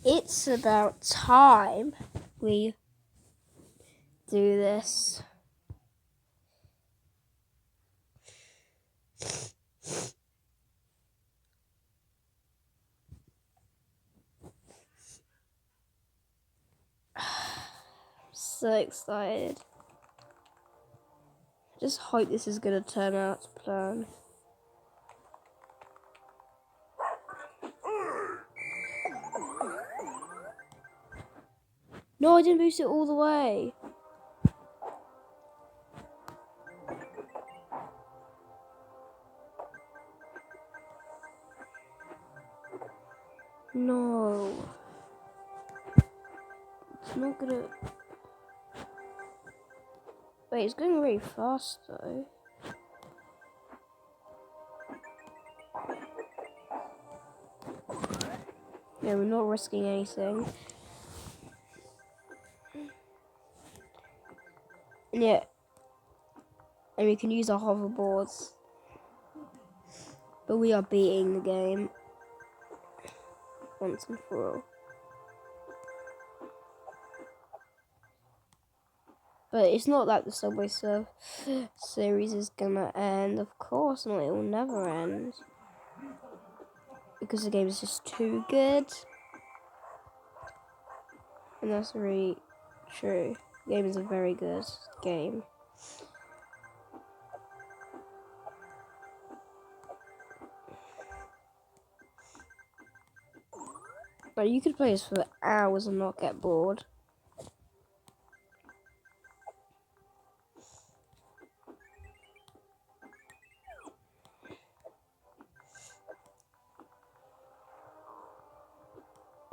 It's about time we do this. So excited. Just hope this is gonna turn out to plan. No, I didn't boost it all the way. No. It's not gonna... Wait, it's going really fast though. Yeah, we're not risking anything. Yeah. And we can use our hoverboards. But we are beating the game. Once and for all. But it's not like the Subway Surf series is gonna end. Of course not, it will never end. Because the game is just too good. And that's really true. The game is a very good game. But you could play this for hours and not get bored.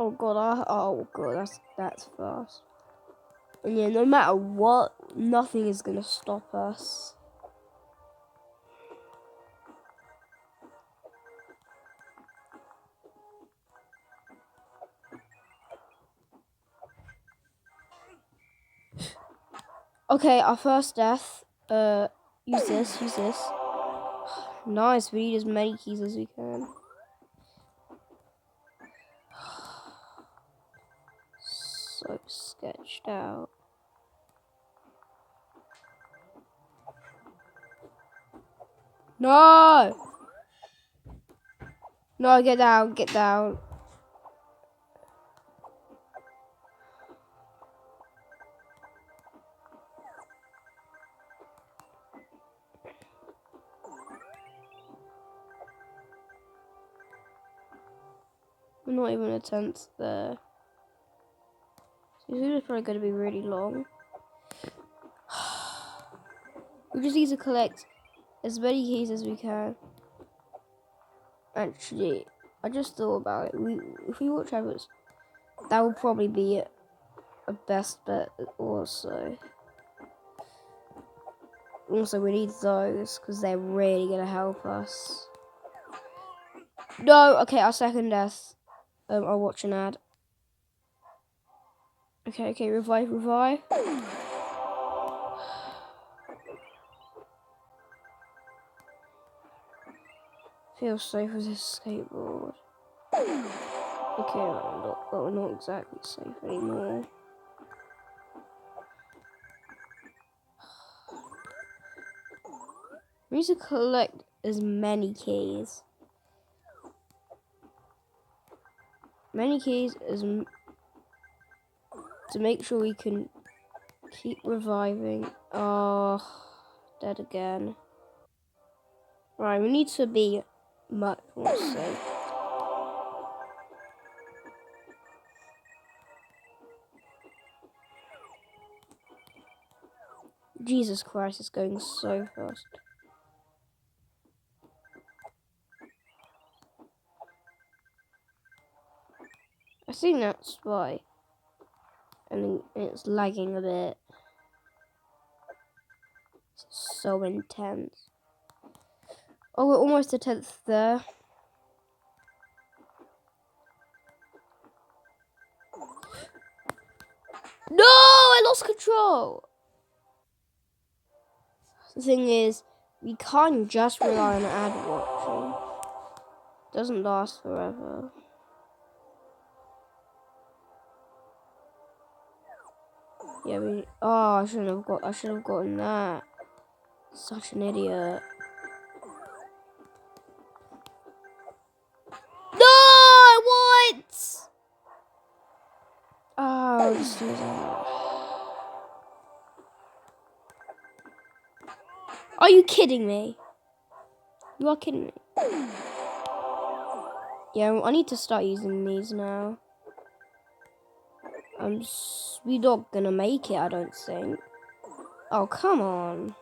Oh god, that's fast. And yeah, no matter what, nothing is gonna stop us. Okay, our first death. Use this. Nice, we need as many keys as we can. So sketched out. No! No, get down. We're not even a tenth there. So this is probably going to be really long. We just need to collect as many keys as we can. Actually, I just thought about it. If we watch others, that will probably be a best bet also. Also, we need those because they're really going to help us. No! Okay, our second death. I'll watch an ad. Okay, revive. Feels safe with this skateboard. Okay, we're not exactly safe anymore. We need to collect as many keys. To make sure we can keep reviving. Oh, dead again. Right, we need to be much more safe. Jesus Christ, it's going so fast. I think that's why. And it's lagging a bit. It's so intense. Oh, we're almost a 10th there. No, I lost control. The thing is, we can't just rely on ad watching. It doesn't last forever. Yeah, oh, I should have gotten that. Such an idiot. No, what? Oh, just do that. Are you kidding me? You are kidding me. Yeah, I need to start using these now. We're not gonna make it, I don't think. Oh, come on.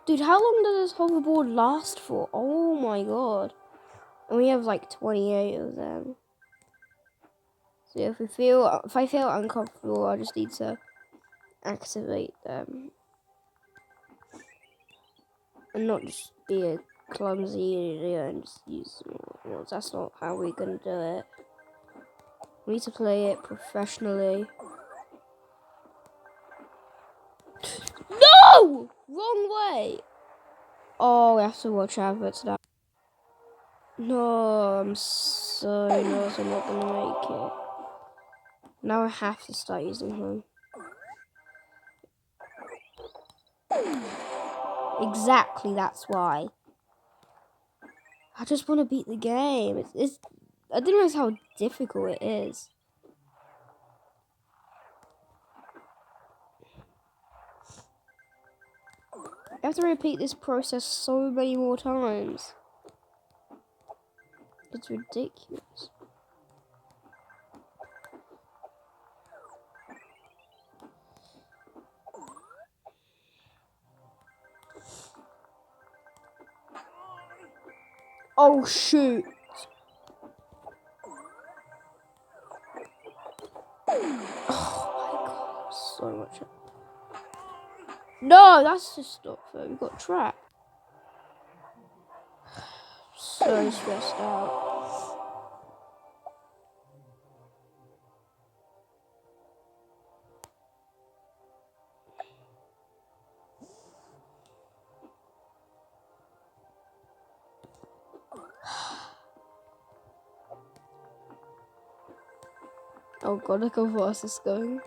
Dude, how long does this hoverboard last for? Oh my god. And we have like 28 of them. So if I feel uncomfortable, I just need to activate them. And not just be a clumsy idiot and just use them all. You know, that's not how we're gonna do it. We need to play it professionally. No! Wrong way! Oh, we have to watch adverts now. No, I'm so nervous I'm not gonna make it. Now I have to start using him. Exactly, that's why. I just want to beat the game. I didn't realize how difficult it is. I have to repeat this process so many more times. It's ridiculous. Oh shoot. Oh my god, so much. No, that's just stop though. We got trapped. So stressed out. Oh god, look how fast it's going.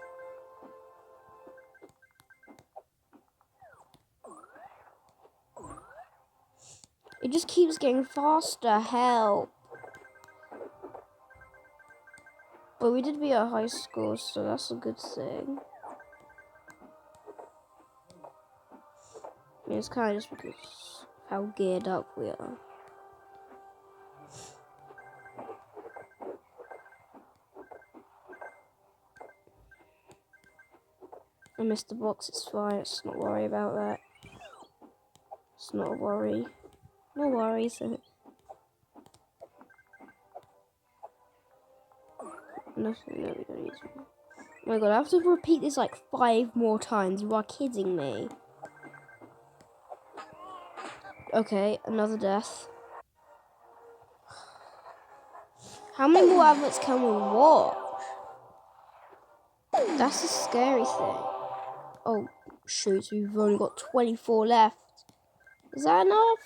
It just keeps getting faster, help. But we did beat our high score, so that's a good thing. I mean, it's kind of just because how geared up we are. I missed the box, it's fine, let's not worry about that. It's not a worry. No worries. Nothing, no, we don't need to. Oh my god, I have to repeat this like 5 more times. You are kidding me. Okay, another death. How many more adverts can we watch? That's the scary thing. Oh, shoot, we've only got 24 left. Is that enough?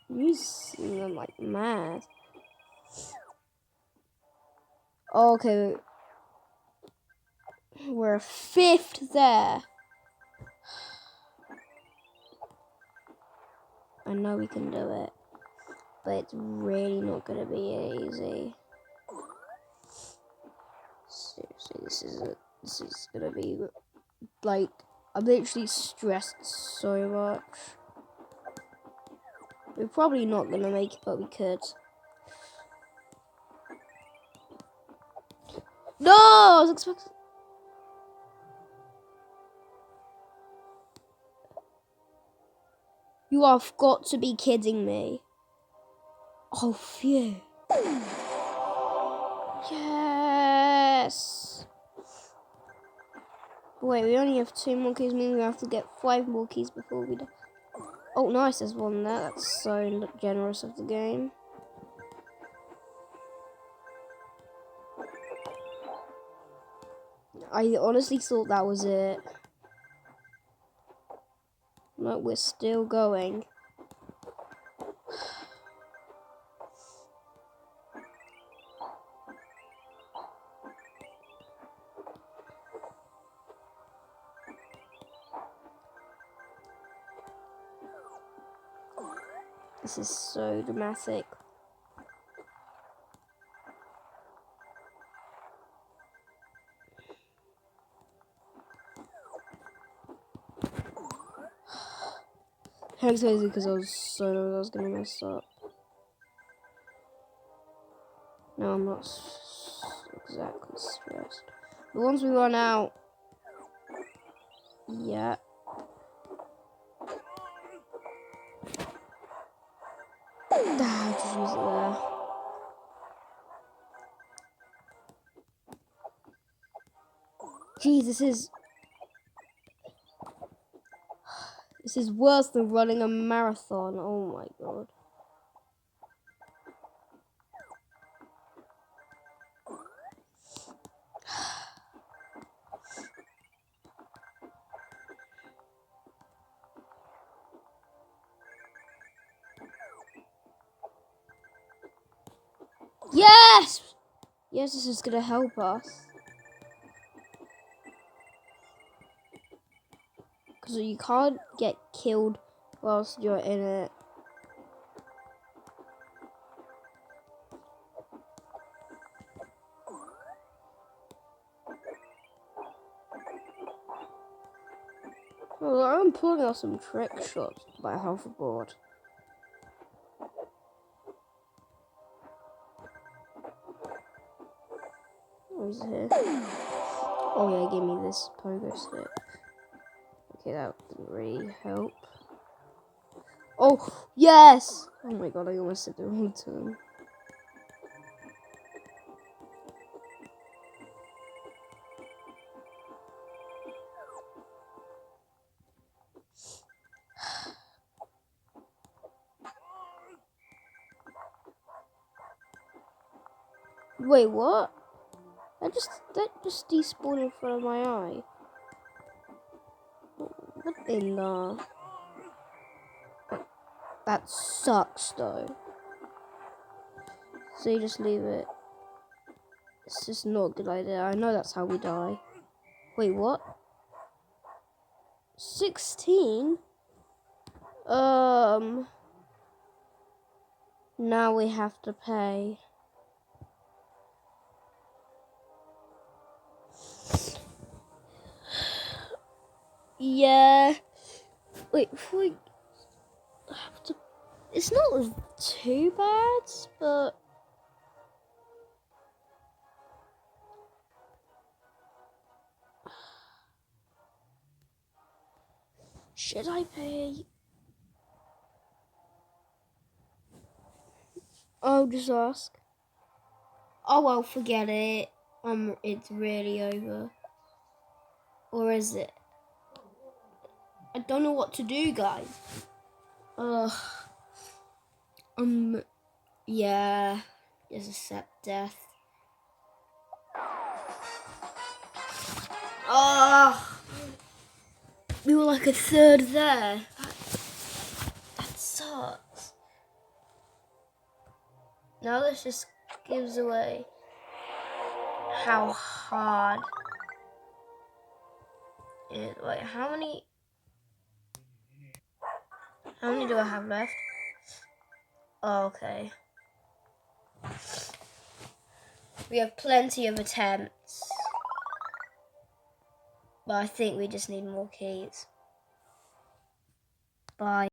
Using them like mad. Oh, okay. We're 5th there. I know we can do it. But it's really not gonna be easy. Seriously, this is gonna be like, I'm literally stressed so much. We're probably not gonna make it, but we could. No, I was expecting. You have got to be kidding me. Oh, phew. Yes. Wait, we only have 2 more keys, meaning we have to get 5 more keys before we die. Oh, nice, there's one there. That's so generous of the game. I honestly thought that was it. No, we're still going. This is so dramatic. Thanks, crazy, because I was so nervous I was gonna mess up. No, I'm not exactly stressed. But once we run out, yeah. Just use it there. Geez, this is worse than running a marathon. Oh my god. Yes! Yes, this is gonna help us. Because you can't get killed whilst you're in it. Well, I'm pulling out some trick shots by hoverboard. What is it here? Oh yeah, give me this pogo stick. Okay, that didn't really help. Oh, yes! Oh my god, I almost said the wrong term. Wait, what? That just despawned in front of my eye. What in the... That sucks though. So you just leave it. It's just not a good idea. I know that's how we die. Wait, what? 16? Now we have to pay. Yeah. Wait, we have to... It's not too bad, but... Should I pay? I'll just ask. Oh well, forget it. It's really over. Or is it? I don't know what to do, guys. Yeah. Just accept death. We were like a third there. That sucks. Now this just gives away how hard it is. Wait, how many do I have left? Oh, okay. We have plenty of attempts. But I think we just need more keys. Bye.